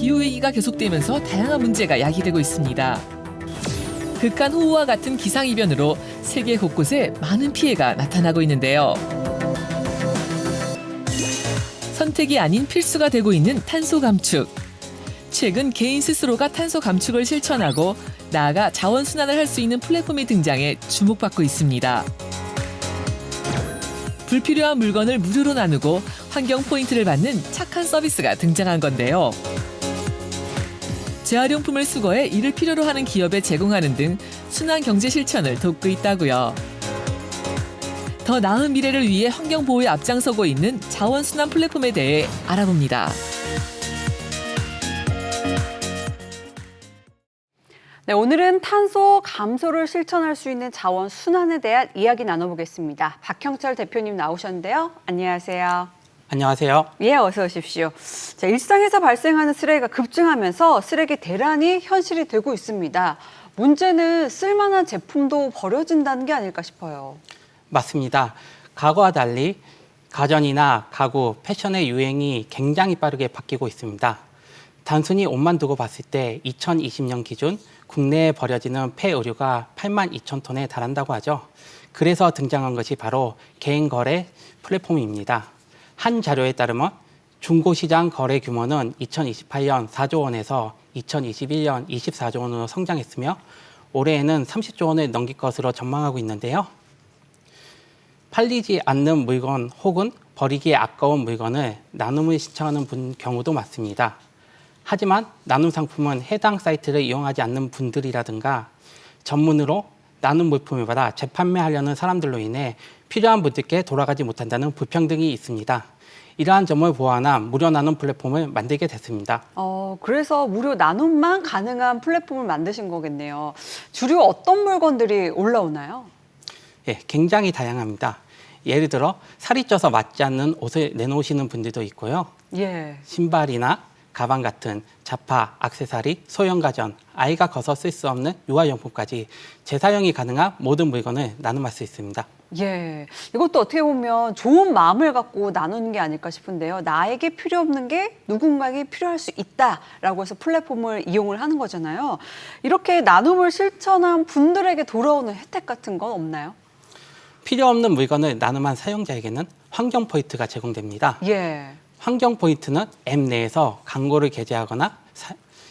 기후위기가 계속되면서 다양한 문제가 야기되고 있습니다. 극한 호우와 같은 기상이변으로 세계 곳곳에 많은 피해가 나타나고 있는데요. 선택이 아닌 필수가 되고 있는 탄소 감축. 최근 개인 스스로가 탄소 감축을 실천하고 나아가 자원 순환을 할 수 있는 플랫폼이 등장해 주목받고 있습니다. 불필요한 물건을 무료로 나누고 환경 포인트를 받는 착한 서비스가 등장한 건데요. 재활용품을 수거해 이를 필요로 하는 기업에 제공하는 등 순환 경제 실천을 돕고 있다고요. 더 나은 미래를 위해 환경 보호에 앞장서고 있는 자원 순환 플랫폼에 대해 알아봅니다. 네, 오늘은 탄소 감소를 실천할 수 있는 자원 순환에 대한 이야기 나눠보겠습니다. 박형철 대표님 나오셨는데요. 안녕하세요. 안녕하세요. 예, 어서 오십시오. 자, 일상에서 발생하는 쓰레기가 급증하면서 쓰레기 대란이 현실이 되고 있습니다. 문제는 쓸만한 제품도 버려진다는 게 아닐까 싶어요. 맞습니다. 과거와 달리 가전이나 가구, 패션의 유행이 굉장히 빠르게 바뀌고 있습니다. 단순히 옷만 두고 봤을 때 2020년 기준 국내에 버려지는 폐의류가 8만 2천 톤에 달한다고 하죠. 그래서 등장한 것이 바로 개인거래 플랫폼입니다. 한 자료에 따르면 중고시장 거래 규모는 2028년 4조 원에서 2021년 24조 원으로 성장했으며 올해에는 30조 원을 넘길 것으로 전망하고 있는데요. 팔리지 않는 물건 혹은 버리기에 아까운 물건을 나눔을 신청하는 경우도 많습니다. 하지만 나눔 상품은 해당 사이트를 이용하지 않는 분들이라든가 전문으로 나눔 물품을 받아 재판매하려는 사람들로 인해 필요한 분들께 돌아가지 못한다는 불평등이 있습니다. 이러한 점을 보완한 무료 나눔 플랫폼을 만들게 됐습니다. 그래서 무료 나눔만 가능한 플랫폼을 만드신 거겠네요. 주로 어떤 물건들이 올라오나요? 예, 굉장히 다양합니다. 예를 들어 살이 쪄서 맞지 않는 옷을 내놓으시는 분들도 있고요. 예. 신발이나 가방 같은 자파, 액세서리, 소형 가전, 아이가 커서 쓸 수 없는 유아용품까지 재사용이 가능한 모든 물건을 나눔할 수 있습니다. 예, 이것도 어떻게 보면 좋은 마음을 갖고 나누는 게 아닐까 싶은데요. 나에게 필요 없는 게 누군가에게 필요할 수 있다라고 해서 플랫폼을 이용을 하는 거잖아요. 이렇게 나눔을 실천한 분들에게 돌아오는 혜택 같은 건 없나요? 필요 없는 물건을 나눔한 사용자에게는 환경 포인트가 제공됩니다. 예. 환경 포인트는 앱 내에서 광고를 게재하거나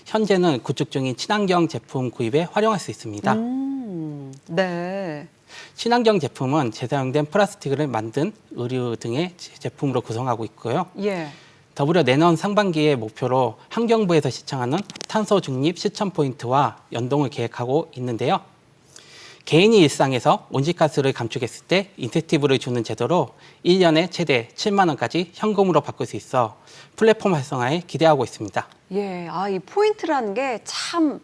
현재는 구축 중인 친환경 제품 구입에 활용할 수 있습니다. 네. 친환경 제품은 재사용된 플라스틱을 만든 의류 등의 제품으로 구성하고 있고요. 예. 더불어 내년 상반기의 목표로 환경부에서 시청하는 탄소 중립 실천 포인트와 연동을 계획하고 있는데요. 개인이 일상에서 온실가스를 감축했을 때 인센티브를 주는 제도로 1년에 최대 7만 원까지 현금으로 바꿀 수 있어 플랫폼 활성화에 기대하고 있습니다. 예, 이 포인트라는 게 참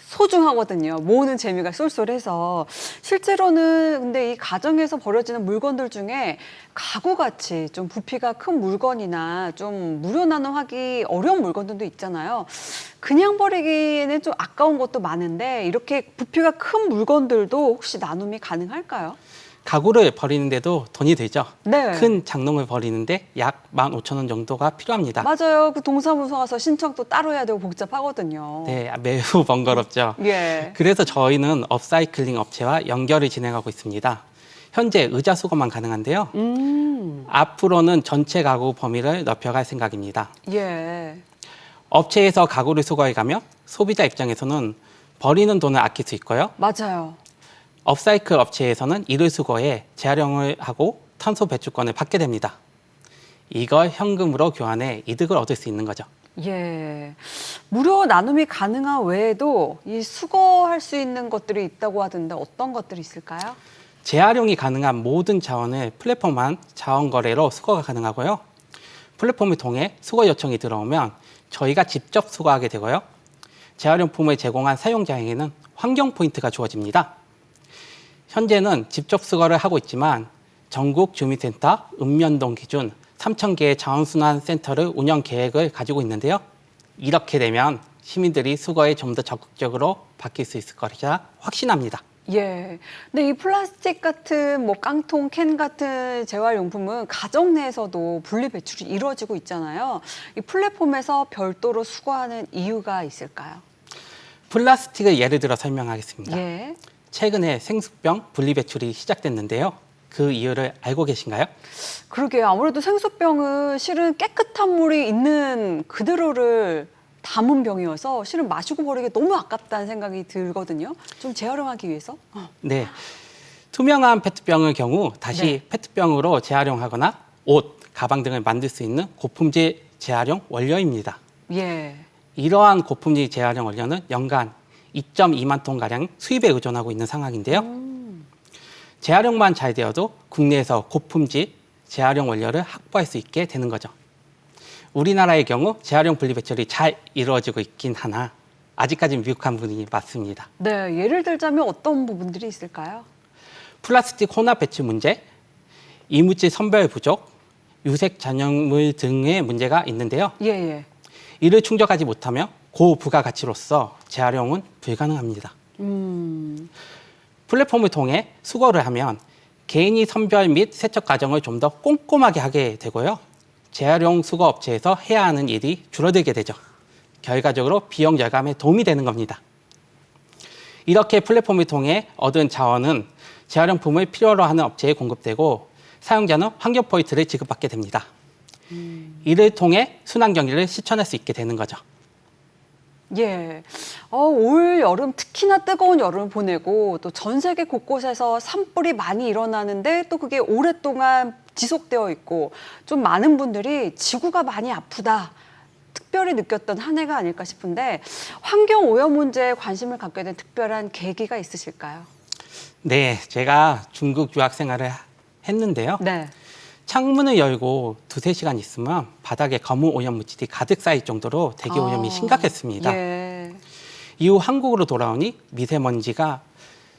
소중하거든요. 모으는 재미가 쏠쏠해서. 실제로는 근데 이 가정에서 버려지는 물건들 중에 가구같이 좀 부피가 큰 물건이나 좀 무료 나눔하기 어려운 물건들도 있잖아요. 그냥 버리기에는 좀 아까운 것도 많은데 이렇게 부피가 큰 물건들도 혹시 나눔이 가능할까요? 가구를 버리는데도 돈이 들죠. 네. 큰 장롱을 버리는데 약 15,000원 정도가 필요합니다. 맞아요. 그 동사무소 가서 신청도 따로 해야 되고 복잡하거든요. 네, 매우 번거롭죠. 예. 그래서 저희는 업사이클링 업체와 연결을 진행하고 있습니다. 현재 의자 수거만 가능한데요. 앞으로는 전체 가구 범위를 넓혀갈 생각입니다. 예. 업체에서 가구를 수거해 가면 소비자 입장에서는 버리는 돈을 아낄 수 있고요. 맞아요. 업사이클 업체에서는 이를 수거해 재활용을 하고 탄소 배출권을 받게 됩니다. 이걸 현금으로 교환해 이득을 얻을 수 있는 거죠. 예. 무료 나눔이 가능한 외에도 이 수거할 수 있는 것들이 있다고 하던데 어떤 것들이 있을까요? 재활용이 가능한 모든 자원을 플랫폼한 자원 거래로 수거가 가능하고요. 플랫폼을 통해 수거 요청이 들어오면 저희가 직접 수거하게 되고요. 재활용품을 제공한 사용자에게는 환경 포인트가 주어집니다. 현재는 직접 수거를 하고 있지만 전국 주민센터 읍면동 기준 3,000개의 자원순환 센터를 운영 계획을 가지고 있는데요. 이렇게 되면 시민들이 수거에 좀 더 적극적으로 바뀔 수 있을 것이라 확신합니다. 예. 근데 이 플라스틱 같은 뭐 깡통, 캔 같은 재활용품은 가정 내에서도 분리 배출이 이루어지고 있잖아요. 이 플랫폼에서 별도로 수거하는 이유가 있을까요? 플라스틱을 예를 들어 설명하겠습니다. 예. 최근에 생수병 분리 배출이 시작됐는데요. 그 이유를 알고 계신가요? 그러게요. 아무래도 생수병은 실은 깨끗한 물이 있는 그대로를 담은 병이어서 실은 마시고 버리기 너무 아깝다는 생각이 들거든요. 좀 재활용하기 위해서. 네. 투명한 페트병의 경우 다시 네. 페트병으로 재활용하거나 옷, 가방 등을 만들 수 있는 고품질 재활용 원료입니다. 예. 이러한 고품질 재활용 원료는 연간 2.2만 톤가량 수입에 의존하고 있는 상황인데요. 재활용만 잘 되어도 국내에서 고품질 재활용 원료를 확보할 수 있게 되는 거죠. 우리나라의 경우 재활용 분리배출이 잘 이루어지고 있긴 하나 아직까지는 미흡한 부분이 많습니다. 네. 예를 들자면 어떤 부분들이 있을까요? 플라스틱 혼합 배출 문제, 이물질 선별 부족, 유색 잔여물 등의 문제가 있는데요. 예, 예. 이를 충족하지 못하며 고부가가치로서 재활용은 불가능합니다. 플랫폼을 통해 수거를 하면 개인이 선별 및 세척 과정을 좀 더 꼼꼼하게 하게 되고요. 재활용 수거 업체에서 해야 하는 일이 줄어들게 되죠. 결과적으로 비용 절감에 도움이 되는 겁니다. 이렇게 플랫폼을 통해 얻은 자원은 재활용품을 필요로 하는 업체에 공급되고 사용자는 환경 포인트를 지급받게 됩니다. 이를 통해 순환 경제를 실천할 수 있게 되는 거죠. 예. 올 여름 특히나 뜨거운 여름을 보내고 또 전 세계 곳곳에서 산불이 많이 일어나는데 또 그게 오랫동안 지속되어 있고 좀 많은 분들이 지구가 많이 아프다. 특별히 느꼈던 한 해가 아닐까 싶은데 환경 오염 문제에 관심을 갖게 된 특별한 계기가 있으실까요? 네, 제가 중국 유학 생활을 했는데요. 네. 창문을 열고 2~3시간 있으면 바닥에 검은 오염 물질이 가득 쌓일 정도로 대기 오염이 심각했습니다. 예. 이후 한국으로 돌아오니 미세먼지가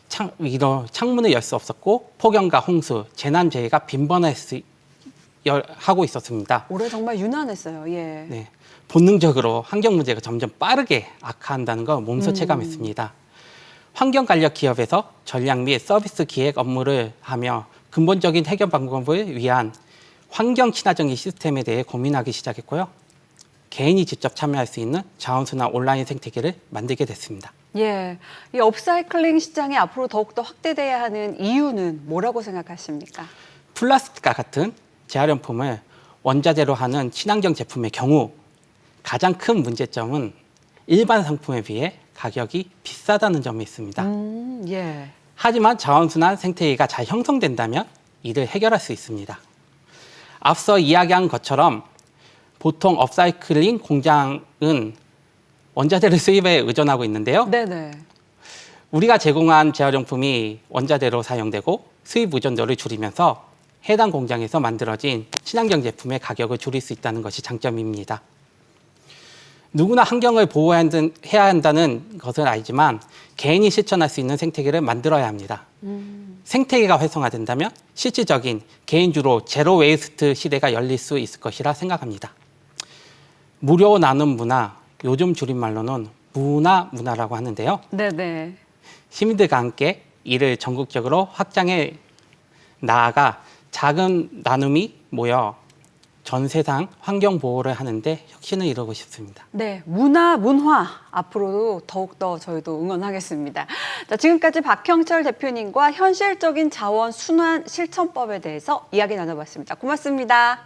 창문을 열 수 없었고 폭염과 홍수, 재난재해가 빈번하고 있었습니다. 올해 정말 유난했어요. 예. 네, 본능적으로 환경 문제가 점점 빠르게 악화한다는 걸 몸소 체감했습니다. 환경 관련 기업에서 전략 및 서비스 기획 업무를 하며 근본적인 해결 방법을 위한 환경 친화적인 시스템에 대해 고민하기 시작했고요. 개인이 직접 참여할 수 있는 자원순환 온라인 생태계를 만들게 됐습니다. 예. 이 업사이클링 시장이 앞으로 더욱더 확대돼야 하는 이유는 뭐라고 생각하십니까? 플라스틱과 같은 재활용품을 원자재로 하는 친환경 제품의 경우 가장 큰 문제점은 일반 상품에 비해 가격이 비싸다는 점이 있습니다. 예. 하지만 자원순환 생태계가 잘 형성된다면 이를 해결할 수 있습니다. 앞서 이야기한 것처럼 보통 업사이클링 공장은 원자재를 수입에 의존하고 있는데요. 네네. 우리가 제공한 재활용품이 원자재로 사용되고 수입 의존도를 줄이면서 해당 공장에서 만들어진 친환경 제품의 가격을 줄일 수 있다는 것이 장점입니다. 누구나 환경을 보호해야 한다는 것을 알지만 개인이 실천할 수 있는 생태계를 만들어야 합니다. 생태계가 활성화된다면 실질적인 개인주로 제로 웨이스트 시대가 열릴 수 있을 것이라 생각합니다. 무료 나눔 문화, 요즘 줄임말로는 문화라고 하는데요. 네네. 시민들과 함께 이를 전국적으로 확장해 나아가 작은 나눔이 모여 전 세상 환경 보호를 하는데 혁신을 이루고 싶습니다. 네, 문화 앞으로도 더욱더 저희도 응원하겠습니다. 자, 지금까지 박형철 대표님과 현실적인 자원 순환 실천법에 대해서 이야기 나눠봤습니다. 고맙습니다.